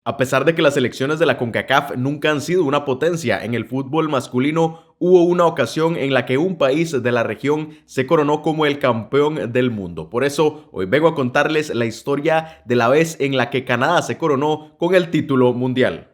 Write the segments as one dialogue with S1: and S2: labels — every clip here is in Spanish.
S1: A pesar de que las selecciones de la CONCACAF nunca han sido una potencia en el fútbol masculino, hubo una ocasión en la que un país de la región se coronó como el campeón del mundo. Por eso, hoy vengo a contarles la historia de la vez en la que Canadá se coronó con el título mundial.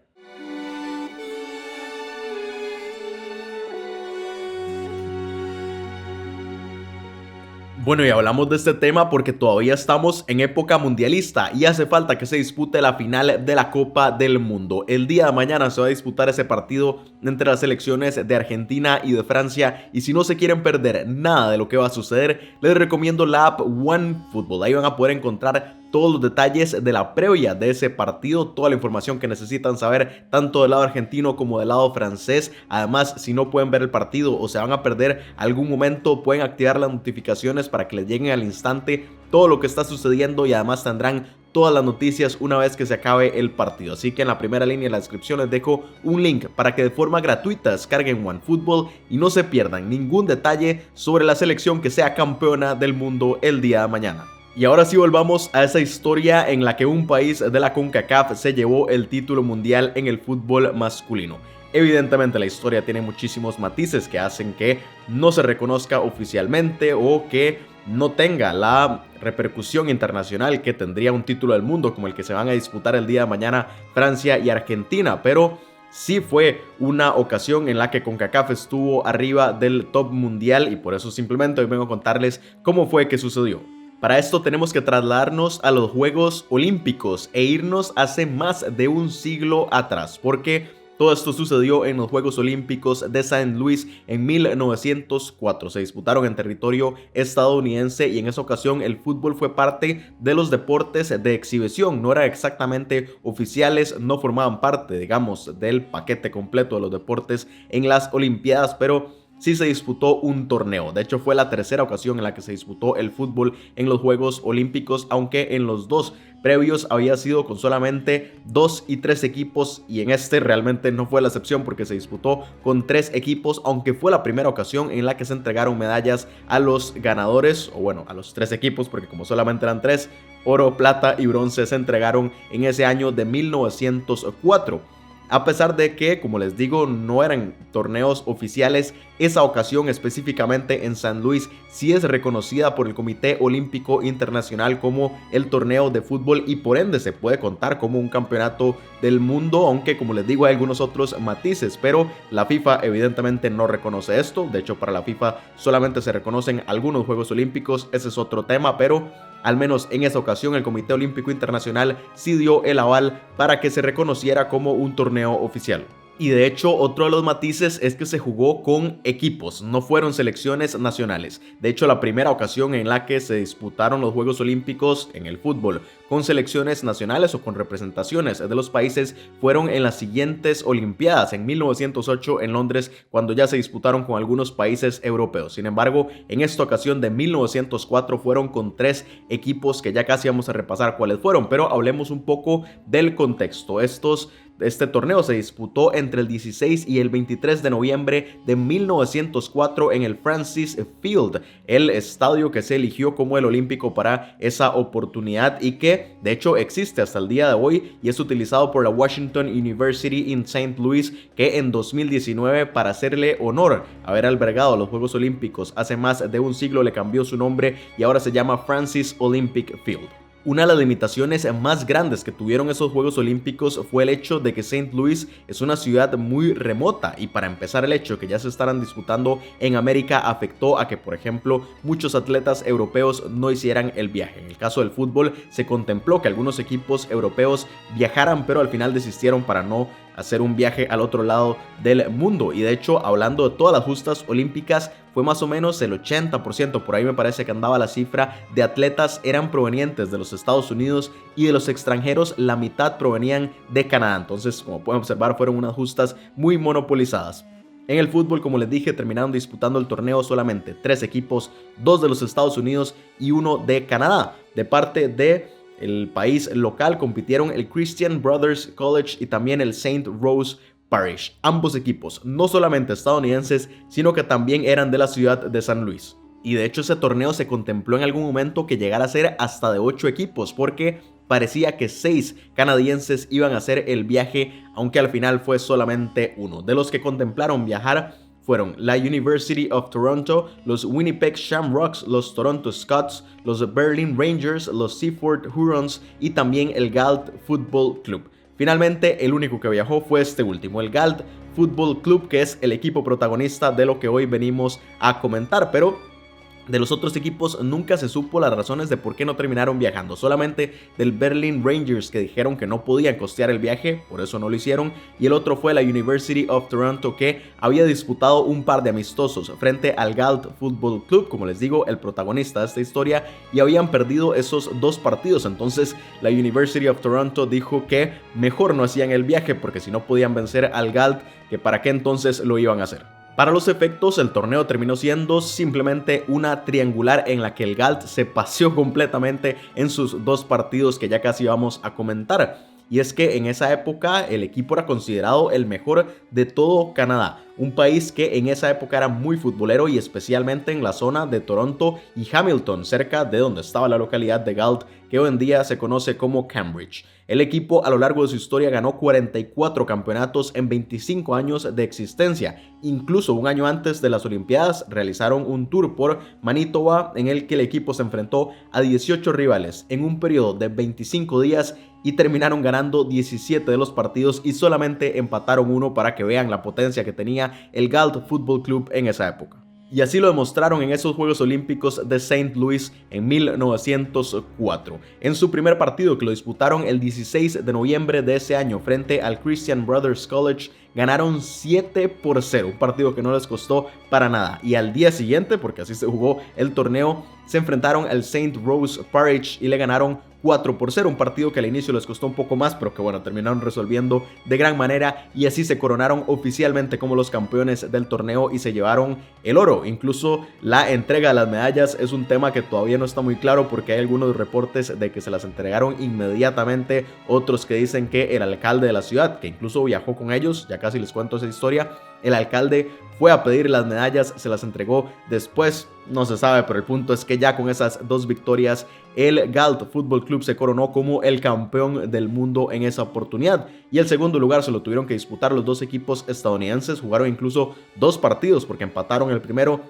S1: Bueno, y hablamos de este tema porque todavía estamos en época mundialista y hace falta que se dispute la final de la Copa del Mundo. El día de mañana se va a disputar ese partido entre las selecciones de Argentina y de Francia, y si no se quieren perder nada de lo que va a suceder, les recomiendo la app OneFootball. Ahí van a poder encontrar todos los detalles de la previa de ese partido, toda la información que necesitan saber tanto del lado argentino como del lado francés. Además, si no pueden ver el partido o se van a perder algún momento, pueden activar las notificaciones para que les lleguen al instante todo lo que está sucediendo, y además tendrán todas las noticias una vez que se acabe el partido. Así que en la primera línea de la descripción les dejo un link para que de forma gratuita descarguen OneFootball y no se pierdan ningún detalle sobre la selección que sea campeona del mundo el día de mañana. Y ahora sí volvamos a esa historia en la que un país de la CONCACAF se llevó el título mundial en el fútbol masculino. Evidentemente la historia tiene muchísimos matices que hacen que no se reconozca oficialmente o que no tenga la repercusión internacional que tendría un título del mundo como el que se van a disputar el día de mañana Francia y Argentina, pero sí fue una ocasión en la que CONCACAF estuvo arriba del top mundial, y por eso simplemente hoy vengo a contarles cómo fue que sucedió. Para esto tenemos que trasladarnos a los Juegos Olímpicos e irnos hace más de un siglo atrás, porque todo esto sucedió en los Juegos Olímpicos de Saint Louis en 1904. Se disputaron en territorio estadounidense y en esa ocasión el fútbol fue parte de los deportes de exhibición. No eran exactamente oficiales, no formaban parte, digamos, del paquete completo de los deportes en las Olimpiadas, pero sí se disputó un torneo. De hecho, fue la tercera ocasión en la que se disputó el fútbol en los Juegos Olímpicos, aunque en los dos previos había sido con solamente 2 y 3 equipos, y en este realmente no fue la excepción porque se disputó con 3 equipos, aunque fue la primera ocasión en la que se entregaron medallas a los ganadores, o bueno, a los 3 equipos, porque como solamente eran 3, oro, plata y bronce se entregaron en ese año de 1904. A pesar de que, como les digo, no eran torneos oficiales, esa ocasión específicamente en San Luis sí es reconocida por el Comité Olímpico Internacional como el torneo de fútbol, y por ende se puede contar como un campeonato del mundo, aunque como les digo hay algunos otros matices, pero la FIFA evidentemente no reconoce esto. De hecho, para la FIFA solamente se reconocen algunos Juegos Olímpicos, ese es otro tema, pero al menos en esa ocasión el Comité Olímpico Internacional sí dio el aval para que se reconociera como un torneo oficial. Y de hecho, otro de los matices es que se jugó con equipos, no fueron selecciones nacionales. De hecho, la primera ocasión en la que se disputaron los Juegos Olímpicos en el fútbol con selecciones nacionales o con representaciones de los países fueron en las siguientes Olimpiadas, en 1908 en Londres, cuando ya se disputaron con algunos países europeos. Sin embargo, en esta ocasión de 1904 fueron con 3 equipos que ya casi vamos a repasar cuáles fueron, pero hablemos un poco del contexto. Este torneo se disputó entre el 16 y el 23 de noviembre de 1904 en el Francis Field, el estadio que se eligió como el olímpico para esa oportunidad y que de hecho existe hasta el día de hoy y es utilizado por la Washington University in St. Louis, que en 2019, para hacerle honor a haber albergado los Juegos Olímpicos hace más de un siglo, le cambió su nombre y ahora se llama Francis Olympic Field. Una de las limitaciones más grandes que tuvieron esos Juegos Olímpicos fue el hecho de que St. Louis es una ciudad muy remota, y para empezar el hecho de que ya se estaran disputando en América afectó a que, por ejemplo, muchos atletas europeos no hicieran el viaje. En el caso del fútbol se contempló que algunos equipos europeos viajaran, pero al final desistieron para no hacer un viaje al otro lado del mundo. Y de hecho, hablando de todas las justas olímpicas, fue más o menos el 80%, por ahí me parece que andaba la cifra, de atletas eran provenientes de los Estados Unidos, y de los extranjeros la mitad provenían de Canadá. Entonces, como pueden observar, fueron unas justas muy monopolizadas. En el fútbol, como les dije, terminaron disputando el torneo solamente 3 equipos, 2 de los Estados Unidos y 1 de Canadá. De parte de el país local compitieron el Christian Brothers College y también el St. Rose Parish. Ambos equipos, no solamente estadounidenses, sino que también eran de la ciudad de San Luis. Y de hecho ese torneo se contempló en algún momento que llegara a ser hasta de 8 equipos, porque parecía que 6 canadienses iban a hacer el viaje, aunque al final fue solamente uno. De los que contemplaron viajar fueron la University of Toronto, los Winnipeg Shamrocks, los Toronto Scots, los Berlin Rangers, los Seaford Hurons y también el Galt Football Club. Finalmente, el único que viajó fue este último, el Galt Football Club, que es el equipo protagonista de lo que hoy venimos a comentar, pero de los otros equipos nunca se supo las razones de por qué no terminaron viajando, solamente del Berlin Rangers, que dijeron que no podían costear el viaje, por eso no lo hicieron, y el otro fue la University of Toronto, que había disputado un par de amistosos frente al Galt Football Club, como les digo, el protagonista de esta historia, y habían perdido esos 2 partidos. Entonces la University of Toronto dijo que mejor no hacían el viaje, porque si no podían vencer al Galt, que para qué entonces lo iban a hacer. Para los efectos, el torneo terminó siendo simplemente una triangular en la que el Galt se paseó completamente en sus 2 partidos que ya casi vamos a comentar. Y es que en esa época el equipo era considerado el mejor de todo Canadá, un país que en esa época era muy futbolero y especialmente en la zona de Toronto y Hamilton, cerca de donde estaba la localidad de Galt, que hoy en día se conoce como Cambridge. El equipo a lo largo de su historia ganó 44 campeonatos en 25 años de existencia. Incluso un año antes de las Olimpiadas realizaron un tour por Manitoba en el que el equipo se enfrentó a 18 rivales en un periodo de 25 días y terminaron ganando 17 de los partidos y solamente empataron uno, para que vean la potencia que tenía el Galt Football Club en esa época. Y así lo demostraron en esos Juegos Olímpicos de St. Louis en 1904. En su primer partido, que lo disputaron el 16 de noviembre de ese año frente al Christian Brothers College, ganaron 7-0, un partido que no les costó para nada. Y al día siguiente, porque así se jugó el torneo, se enfrentaron al St. Rose Parish y le ganaron 4-0, un partido que al inicio les costó un poco más, pero que bueno, terminaron resolviendo de gran manera y así se coronaron oficialmente como los campeones del torneo y se llevaron el oro. Incluso la entrega de las medallas es un tema que todavía no está muy claro, porque hay algunos reportes de que se las entregaron inmediatamente, otros que dicen que el alcalde de la ciudad, que incluso viajó con ellos, ya casi les cuento esa historia, el alcalde fue a pedir las medallas, se las entregó después, no se sabe, pero el punto es que ya con esas 2 victorias el Galt Football Club se coronó como el campeón del mundo en esa oportunidad, y el segundo lugar se lo tuvieron que disputar los 2 equipos estadounidenses. Jugaron incluso 2 partidos porque empataron el primero,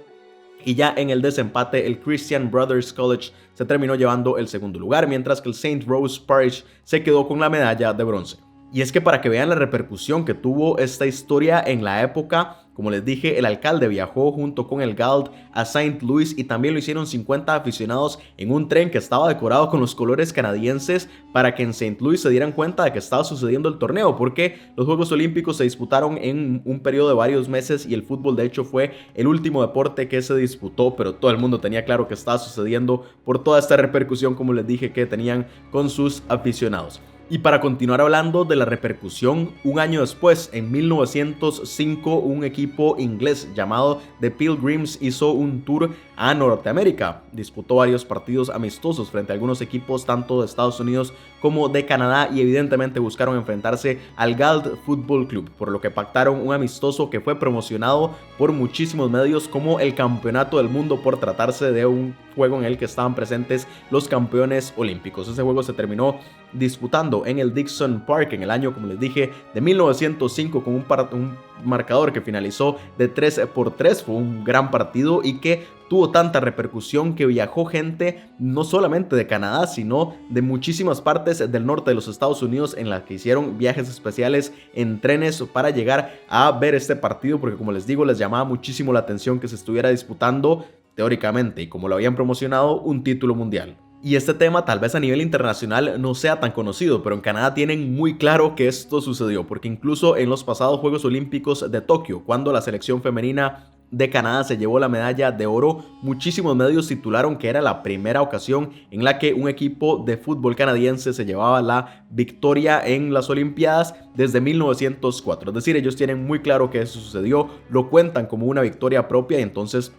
S1: y ya en el desempate el Christian Brothers College se terminó llevando el segundo lugar, mientras que el St. Rose Parish se quedó con la medalla de bronce. Y es que para que vean la repercusión que tuvo esta historia en la época, como les dije, el alcalde viajó junto con el Galt a St. Louis y también lo hicieron 50 aficionados en un tren que estaba decorado con los colores canadienses, para que en St. Louis se dieran cuenta de que estaba sucediendo el torneo, porque los Juegos Olímpicos se disputaron en un periodo de varios meses y el fútbol de hecho fue el último deporte que se disputó, pero todo el mundo tenía claro que estaba sucediendo por toda esta repercusión, como les dije, que tenían con sus aficionados. Y para continuar hablando de la repercusión, un año después, en 1905, un equipo inglés llamado The Pilgrims hizo un tour a Norteamérica. Disputó varios partidos amistosos frente a algunos equipos tanto de Estados Unidos como de Canadá y evidentemente buscaron enfrentarse al Galt Football Club, por lo que pactaron un amistoso que fue promocionado por muchísimos medios como el Campeonato del Mundo, por tratarse de un juego en el que estaban presentes los campeones olímpicos. Ese juego se terminó disputando en el Dixon Park en el año, como les dije, de 1905, con un marcador que finalizó de 3-3. Fue un gran partido y que tuvo tanta repercusión que viajó gente no solamente de Canadá, sino de muchísimas partes del norte de los Estados Unidos, en las que hicieron viajes especiales en trenes para llegar a ver este partido, porque como les digo, les llamaba muchísimo la atención que se estuviera disputando, teóricamente, y como lo habían promocionado, un título mundial. Y este tema tal vez a nivel internacional no sea tan conocido, pero en Canadá tienen muy claro que esto sucedió, porque incluso en los pasados Juegos Olímpicos de Tokio, cuando la selección femenina de Canadá se llevó la medalla de oro, muchísimos medios titularon que era la primera ocasión en la que un equipo de fútbol canadiense se llevaba la victoria en las Olimpiadas desde 1904. Es decir, ellos tienen muy claro que eso sucedió, lo cuentan como una victoria propia, y entonces,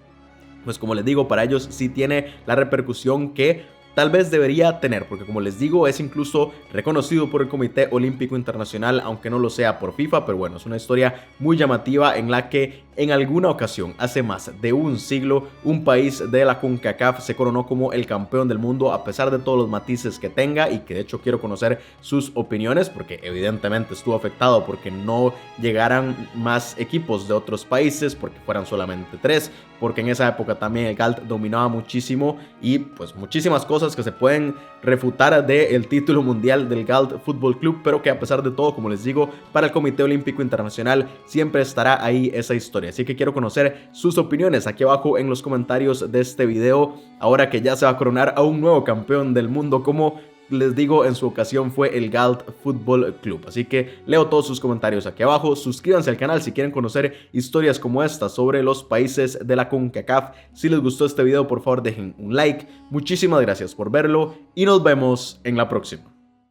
S1: pues como les digo, para ellos sí tiene la repercusión que tal vez debería tener, porque como les digo, es incluso reconocido por el Comité Olímpico Internacional, aunque no lo sea por FIFA, pero bueno, es una historia muy llamativa en la que en alguna ocasión, hace más de un siglo, un país de la CONCACAF se coronó como el campeón del mundo, a pesar de todos los matices que tenga, y que de hecho quiero conocer sus opiniones, porque evidentemente estuvo afectado porque no llegaran más equipos de otros países, porque fueran solamente 3, porque en esa época también el GALT dominaba muchísimo, y pues muchísimas cosas que se pueden refutar del título mundial del GALT Fútbol Club, pero que a pesar de todo, como les digo, para el Comité Olímpico Internacional siempre estará ahí esa historia. Así que quiero conocer sus opiniones aquí abajo en los comentarios de este video, ahora que ya se va a coronar a un nuevo campeón del mundo, como les digo, en su ocasión fue el GALT Fútbol Club. Así que leo todos sus comentarios aquí abajo. Suscríbanse al canal si quieren conocer historias como esta sobre los países de la CONCACAF. Si les gustó este video, por favor dejen un like. Muchísimas gracias por verlo y nos vemos en la próxima.